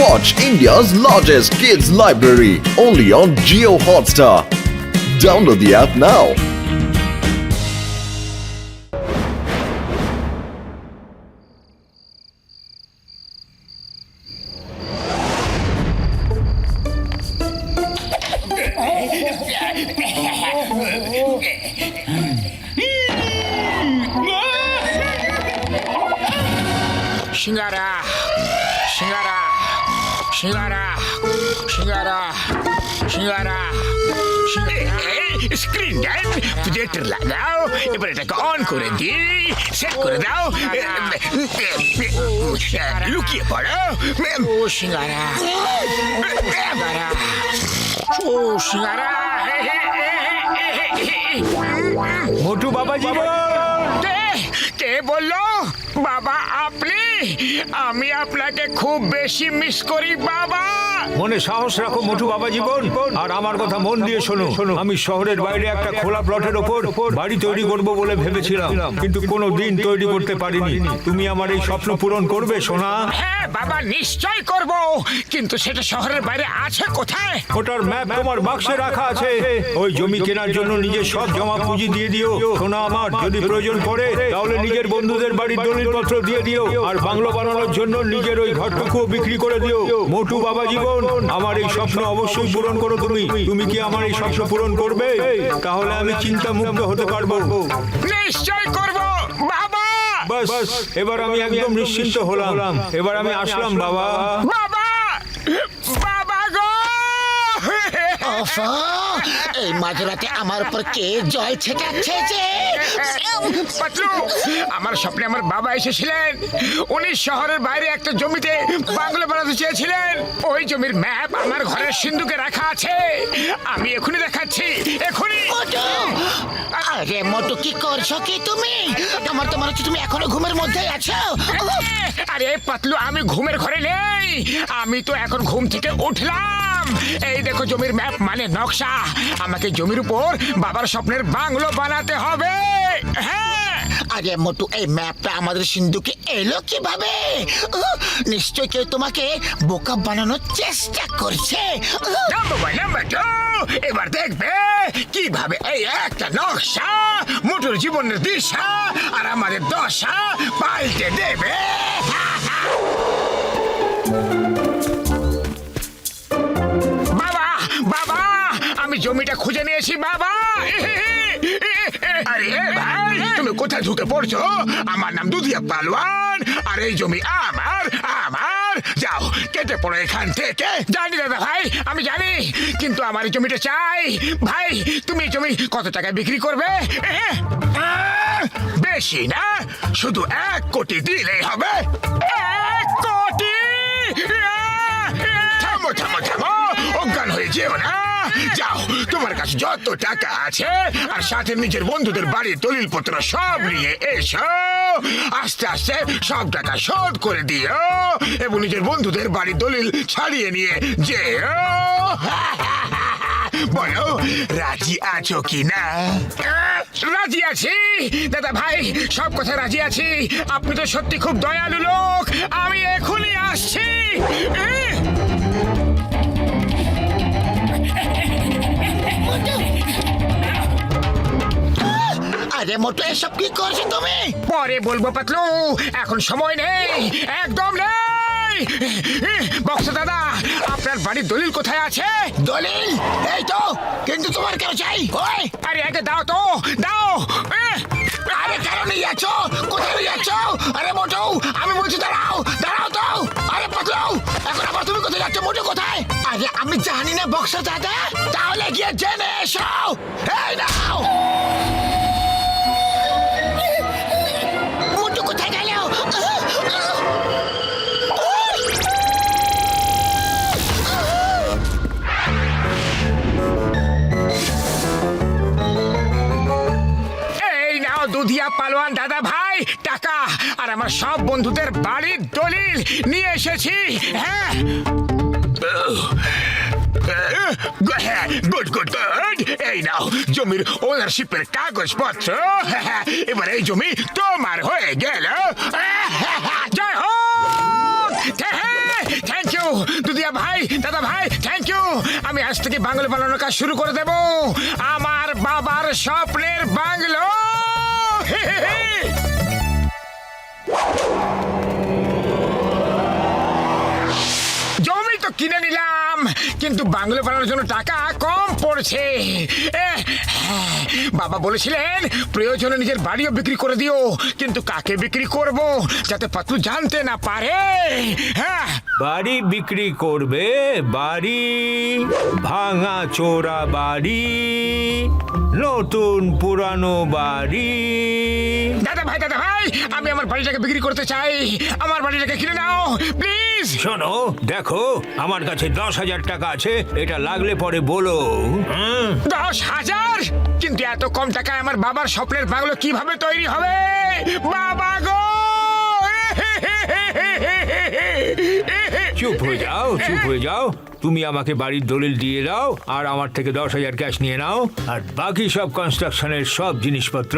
Watch India's largest kids library only on Jio Hotstar. Download the app now. Singara singara singara singara singara screen time projector লাগাও, এবার এটাকে on করে দিই, set করে দাও, লুকিয়ে পড়ো। ও সিঙ্গারা সিঙ্গারা ও সিঙ্গারা। মোটু বাবা জীবন, কে বললো? বাবা আপনি? আমি আপনাকে খুব বেশি মিস করি বাবা। মনে সাহস রাখো মোটু বাবা জীবন, আর আমার কথা মন দিয়ে শোনো। আমি শহরের বাইরে একটা খোলা প্লটের ওপর বাড়ি তৈরি করব বলে ভেবেছিলাম, কিন্তু কোনো দিন তৈরি করতে পারিনি। তুমি আমার এই স্বপ্ন পূরণ করবে সোনা? হ্যাঁ বাবা, নিশ্চয় করব, কিন্তু সেটা শহরের বাইরে আছে কোথায়? ওটার ম্যাপ তোমার বাক্সে রাখা আছে। ওই জমি কেনার জন্য নিজের সব জমা পুঁজি দিয়ে দিও সোনা আমার। যদি প্রয়োজন পড়ে তাহলে নিজের বন্ধুদের বাড়ির দলিলপত্র দিয়ে দিও, আর বাংলো বানানোর জন্য নিজের ওই ঘরটুকুও বিক্রি করে দিও। মোটু বাবা জীবন, আমার এই স্বপ্ন অবশ্যই পূরণ করো তুমি। তুমি কি আমার এই স্বপ্ন পূরণ করবে? তাহলে আমি চিন্তা মুক্ত হতে পারবো। নিশ্চয় করব বাবা। বাস, এবার আমি একদম নিশ্চিন্ত হলাম। এবার আমি আসলাম বাবা। বাবা বাবা গো! এই মাঝরাতে আমার উপর কে জল ছেটাচ্ছে যে? পাতলু, আমার স্বপ্নে আমার বাবা এসেছিলেন। উনি শহরের বাইরে একটা জমিতে বাংলো বানাতে চেয়েছিলেন। ওই জমির ম্যাপ আমার ঘরের সিন্ধুকে রাখা আছে। আমি এখনই দেখাচ্ছি, এখনই। মোটু! আরে মোটু, কি করছো কি তুমি? আমার তো মনে হচ্ছে তুমি এখনো ঘুমের মধ্যেই আছো। আরে পাতলু, আমি ঘুমের ঘরে নেই, আমি তো এখন ঘুম থেকে উঠলাম। এই দেখো জমির ম্যাপ মানে নকশা। আমাকে জমির উপর বাবার স্বপ্নের বাংলো বানাতে হবে। হ্যাঁ। আরে মোটু, এই ম্যাপটা আমাদের সিন্ধুকে এলো কিভাবে? নিশ্চয় কেউ তোমাকে বোকা বানানোর চেষ্টা করছে। নাম্বার ওয়ান, নাম্বার টু, এবার দেখবে কিভাবে এই একটা নকশা মোটর জীবনের দিশা আর আমাদের দশা পাল্টে দেবে। বাবা বাবা, আমি জমিটা খুঁজে নিয়েছি বাবা। আরে ভাই, তুমি কোথায় ঢুকে পড়ছো? আমার নাম দুধিয়া পালোয়ান, আর এই জমি আমার আমার। যাও, কেটে পড়ো এখান থেকে। জানি দাদা ভাই, আমি জানি, কিন্তু আমার এই জমিটা চাই। ভাই, তুমি এই জমি কত টাকায় বিক্রি করবে? বেশি না, শুধু 1 কোটি দিলেই হবে। 1 কোটি! থামো থামো থামো, অজ্ঞান হয়ে যেও না। যাও, তোমার কাছে যত টাকা আছে আর সাথে নিজের বন্ধুদের বাড়ির দলিলপত্র সব নিয়ে এসো। আস্তে আস্তে সব টাকা শোধ করে দিও এবং নিজের বন্ধুদের বাড়ির দলিল ছাড়িয়ে নিয়ে যেও। বলো, রাজি আছো কি না? রাজি আছি দাদা ভাই, সব কথা রাজি আছি। আপনি তো সত্যি খুব দয়ালু লোক। আমি এখনই আসছি। আরে মোটু, এসব কি করছো তুমি? পরে বলবো পাতলু, এখন সময় নেই, একদম নেই। বক্সা দাদা, আপনার বাড়ির দলিল কোথায় আছে? দলিল এই তো, কিন্তু তোমার কেন চাই? ওই, আরে আগে দাও তো, দাও। আরে কেন নিয়ে যাচ্ছ? কোথায় নিয়ে যাচ্ছ? আরে মোটু, আমি বলছি দাঁড়াও, দাঁড়াও তো। আরে পাতলু, এখন আবার তুমি কোথায় যাচ্ছ? মোটু কোথায়? আরে আমি জানি না বক্সা দাদা, তাহলে গিয়ে জেনে এসো। এই নাও। মোটু কোথায় গেল? এই নাও দুধিয়া পালোয়ান দাদা ভাই, টাকা আর আমার সব বন্ধুদের বাড়ির দলিল নিয়ে এসেছি। হ্যাঁ, গুড গুড গুড। এই নাও জমির ওনারশিপের কাগজপত্র। এবার এই জমি তোমার হয়ে গেল। জয় হোক। থ্যাংক ইউ দুধিয়া ভাই, দাদা ভাই, থ্যাংক ইউ। আমি আজ থেকে বাংলো বানানোর কাজ শুরু করে দেব, আমার বাবার স্বপ্নের বাংলো। জমি তো কিনে নিলাম, কিন্তু বাংলো বানানোর জন্য টাকা কম পড়ছে। বাবা বলেছিলেন প্রয়োজনে নিজের বাড়িও বিক্রি করে দিও, কিন্তু কাকে বিক্রি করব যাতে পাতলু জানতে না পারে? হ্যাঁ, বাড়ি বিক্রি করবে? বাড়ি ভাঙা চোরা বাড়ি, নতুন পুরানো বাড়ি? দাদা ভাই, দাদা ভাই, আমি আমার বাড়িটাকে বিক্রি করতে চাই। আমার বাড়িটাকে কিনে নাও প্লিজ। শোনো, দেখো আমার কাছে 10,000 টাকা আছে, এটা লাগলে পরে বলো। 10,000? কিন্তু এত কম টাকায় আমার বাবার স্বপ্নের বাংলো কিভাবে তৈরি হবে? বাবা গো! চুপ হয়ে যাও, চুপ হয়ে যাও। তুমি আমাকে বাড়ির দলিল দিয়ে দাও আর আমার থেকে 10,000 ক্যাশ নিয়ে নাও, আর বাকি সব কনস্ট্রাকশনের সব জিনিসপত্র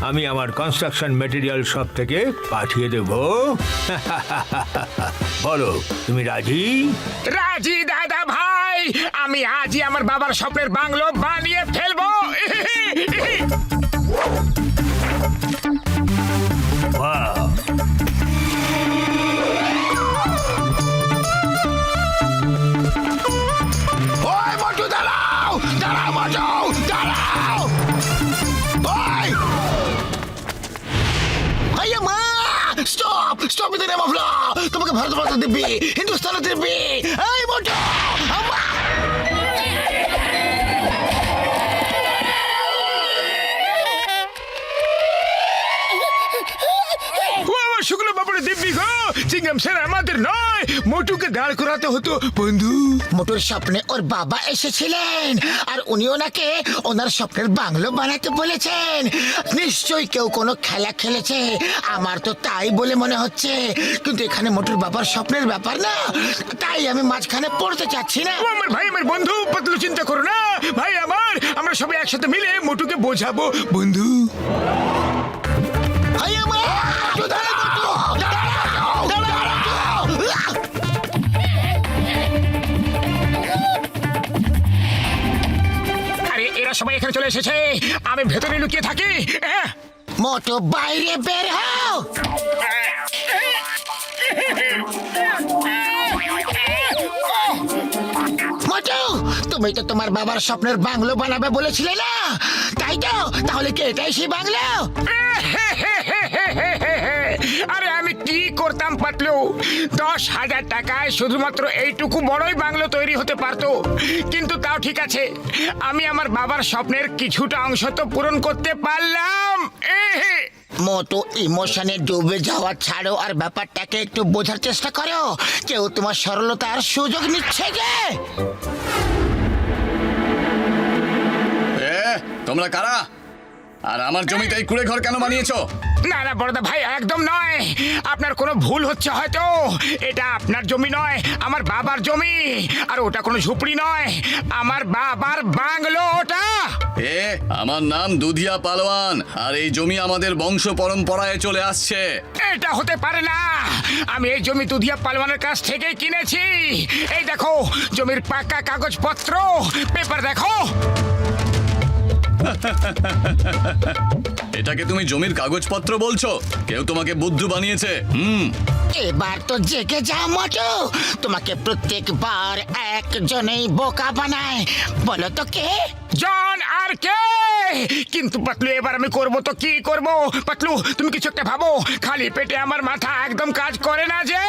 আমি আমার কনস্ট্রাকশন মেটেরিয়াল শপ থেকে পাঠিয়ে দেব। বলো, তুমি রাজি? রাজি দাদা ভাই, আমি আজই আমার বাবার স্বপ্নের বাংলো বানিয়ে ফেলবো। বাহ! ওই মোটু দাঁড়াও, দাঁড়াও মোটু, দাঁড়াও। ওই আইয়া মা, stop, stop in the name of law. তোমাকে ভারতবর্ষ দিব্যি, হিন্দুস্তানে দিব্যি। এই মোটু, আম্মা। শুক্ল বাবুর দিব্যি গো, চিংগাম স্যার আমাদের নয়, মোটুকে দাঁড় করাতে হতো বন্ধু। মোটুর স্বপ্নে ওর বাবা এসেছিলেন আর উনি ওনাকে ওনার স্বপ্নের বাংলো বানাতে বলেছেন। নিশ্চয়ই কেউ কোনো খেলা খেলেছে, আমার তো তাই বলে মনে হচ্ছে। কিন্তু এখানে মোটুর বাবার স্বপ্নের ব্যাপার না, তাই আমি মাঝখানে পড়তে চাচ্ছি না। ও আমার ভাই, আমার বন্ধু, পাতলু চিন্তা করো না ভাই আমার, আমরা সবাই একসাথে মিলে মোটুকে বোঝাবো বন্ধু। ভাই আমার, মোটু, দাঁড়াও, মোটু, দাঁড়াও, দাঁড়াও, মোটু। আরে এরা সবাই এখানে চলে এসেছে, আমি ভেতরে লুকিয়ে থাকি। মোটু বাইরে বের হও। মোটু, তুমি তো তোমার বাবার স্বপ্নের বাংলো বানাবে বলেছিলে না, তাই তো? তাহলে কি এটাই সেই বাংলো? আরে আমি কি করতাম পাতলু, 10,000 টাকায় শুধুমাত্র এইটুকু বড়ই বাংলো তৈরি হতে পারতো। কিন্তু তাও ঠিক আছে, আমি আমার বাবার স্বপ্নের কিছুটা অংশ তো পূরণ করতে পারলাম। মোটু, ইমোশনে ডুবে যাওয়া ছাড়ো আর ব্যাপারটাকে একটু বোঝার চেষ্টা করো। কেউ তোমার সরলতার সুযোগ নিচ্ছে যে। তোমরা কারা? আর আমার জমিতে এই কুড়ে ঘর কেন বানিয়েছো? না না বড়দা ভাই, একদম নয়, আপনার কোনো ভুল হচ্ছে হয়তো। এটা আপনার জমি নয়, আমার বাবার জমি। আর ওটা কোনো ঝুপড়ি নয়, আমার বাবার বাংলো ওটা। আমার নাম দুধিয়া পালোয়ান, আর এই জমি আমাদের বংশ পরম্পরায় চলে আসছে। এটা হতে পারে না, আমি এই জমি দুধিয়া পালোয়ানের কাছ থেকে কিনেছি। এই দেখো জমির পাকা কাগজপত্র, পেপার দেখো। এটাকে তুমি জমির কাগজপত্র বলছো? কেউ তোমাকে বুদ্ধু বানিয়েছে। এবার তো জেগে যাও মোটু, তোমাকে প্রত্যেকবার একজনেই বোকা বানায়। বলো তো কে? জন আর কে? কিন্তু পাতলু, এবার আমি করব তো কি করব? পাতলু তুমি কিছু একটা ভাবো, খালি পেটে আমার মাথা একদম কাজ করে না যে।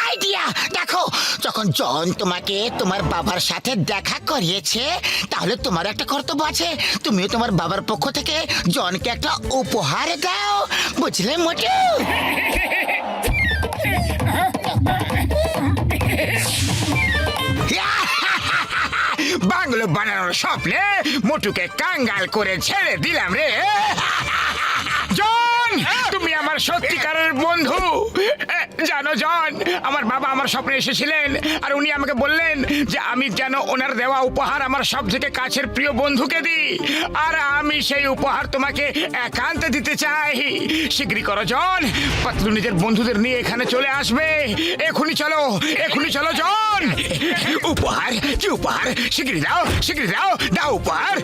আইডিয়া! দেখো, যখন জন তোমাকে তোমার বাবার সাথে দেখা করিয়েছে, তাহলে তোমার একটা কর্তব্য আছে। তুমিও তোমার বাবার পক্ষ থেকে জনকে একটা উপহার দাও, বুঝলে মোটু? বাংলো বানানোর স্বপ্নে মোটুকে কাঙ্গাল করে ছেড়ে দিলাম রে। জন, তুমি আমার সত্যিকারের বন্ধু। জানো করো জন, আমার বাবা আমার স্বপ্নে এসেছিলেন আর উনি আমাকে বললেন যে আমি যেন ওনার দেওয়া উপহার আমার সব থেকে কাছের প্রিয় বন্ধুকে দিই, আর আমি সেই উপহার তোমাকে একান্তে দিতে চাই। শীঘ্রই করো জন, পাতলু নিজের বন্ধুদের নিয়ে এখানে চলে আসবে। এখনই চলো জন। উপহার? কি উপহার? শীঘ্রই দাও, শীঘ্রই দাও, দাও উপহার।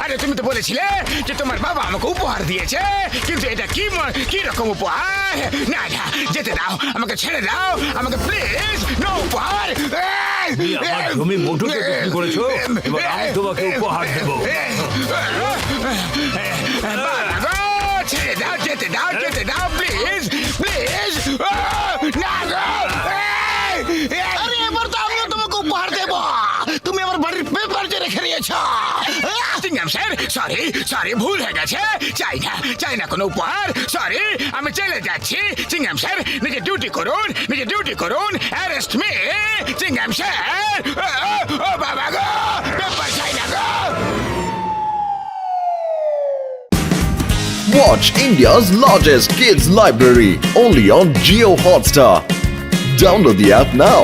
আরে তুমি তো বলেছিলে যে তোমার বাবা আমাকে উপহার দিয়েছে, কিন্তু এটা কি রকম উপহার? না না, যেতে দাও, আমাকে ছেড়ে দাও, আমাকে প্লিজ, নো উপহার। তুমি আমার জমি মোটুকে বিক্রি করেছো, এবার আমি তোমাকে উপহার দেবো। ছেড়ে দাও, যেতে দাও, প্লিজ প্লিজ। না গো, আরে এবার তো আমিও তোমাকে উপহার দেব। তুমি আমার বাড়ির পেপার যে রেখে নিয়েছো। চিংগাম স্যার, সরি, ভুল হয়ে গেছে। চাই না কোনো উপহার। সরি, আমি চলে যাচ্ছি। চিংগাম স্যার, নিজে ডিউটি করুন। অ্যারেস্ট মি, চিংগাম স্যার। ও বাবা গো, পেপার চাই না গো। Watch India's largest kids library only on Geo Hotstar. Download the app now.